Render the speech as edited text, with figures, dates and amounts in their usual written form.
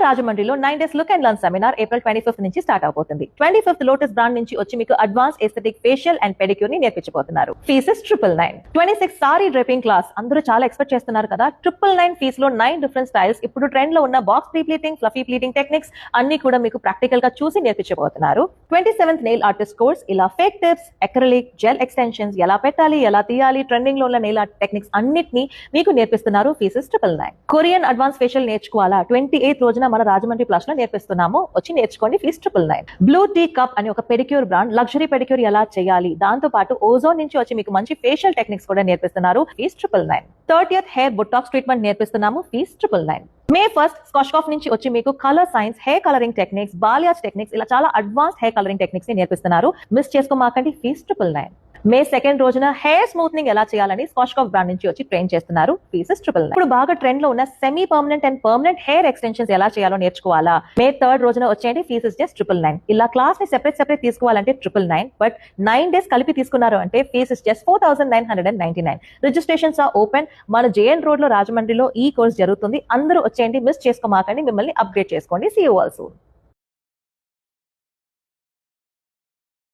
రాజమండ్రిలో 9 days look and learn seminar April 25th నుంచి start అవబోతుంది. 25th లోటస్ బ్రాండ్ నుంచి వచ్చి మీకు advance aesthetic facial and pedicure ని నేర్పించబోతున్నారు. ఫీజెస్ 999. 26 సారీ డ్రేపింగ్ క్లాస్ అందరూ చాలా ఎక్స్పెక్ట్ చేస్తున్నారు కదా. 999 ఫీస్ లో 9 డిఫరెంట్ స్టైల్స్, ఇప్పుడు ట్రెండ్ లో ఉన్న box pre pleating, fluffy pleating techniques అన్ని కూడా మీకు ప్రాక్టికల్ గా చూసి నేర్పించబోతున్నారు. 27th నెయిల్ ఆర్టిస్ట్ కోర్స్, ఇలా fake tips, acrylic, gel extensions ఎలా పెట్టాలి, ఎలా తీయాలి, ట్రెండింగ్ లో ఉన్న నెయిల్ ఆర్ట్ టెక్నిక్స్ అన్నిటిని మీకు నేర్పిస్తున్నారు. ఫీజెస్ 999. కొరియన్ అడ్వాన్స్ ఫేషియల్ నేర్చుకోవాలా? 28th రోజున మన రాజమండ్రి ప్లస్ లో నేర్పిస్తున్నాము, వచ్చి నేర్చుకోండి. ఫీస్ 999. బ్లూ టీ కప్ అని ఒక పెడిక్యూర్ బ్రాండ్ లగ్జరీ పెడిక్యూర్ ఎలా చేయాలి, దాంతో పాటు ఓజోన్ నుంచి వచ్చి మీకు మంచి ఫేషియల్ టెక్నిక్స్ కూడా నేర్పిస్తున్నారు. Fees 999. 30th hair botox treatment నేర్పిస్తున్నాము. ఫీస్ 999. May 1st స్కాష్ నుంచి వచ్చి మీకు colour science, hair colouring techniques, balayage techniques, ఇలా చాలా అడ్వాన్స్ హెయిర్ కలరింగ్ టెక్నిక్స్ ని నేర్పిస్తున్నారు. మిస్ చేసుకోమాకండి. ఫీస్ 999. May 2nd రోజున హెయిర్ స్మూత్నింగ్ ఎలా చేయాలని స్కాష్ బ్రాండ్ నుంచి వచ్చి ట్రైన్ చేస్తున్నారు. ఫీసెస్ 999. ఇప్పుడు బాగా ట్రెండ్ లో ఉన్న semi permanent and permanent hair extensions ఎలా చేయాలో నేర్చుకోవాలా? May 3rd రోజున వచ్చేయండి. Faeces just 999. ఇలా క్లాస్ ని సెపరేట్ తీసుకోవాలంటే 999, బట్ 9 days కలిపి తీసుకున్నారు అంటే fees just 4999. Registrations are open. మన జేఎన్ రోడ్ లో రాజమండ్రిలో ఈ కోర్స్ జరుగుతుంది. అందరూ వచ్చేయండి, మిస్ చేసుకోమాకండి. మిమ్మల్ని అప్గ్రేడ్ చేసుకోండి. See you all soon.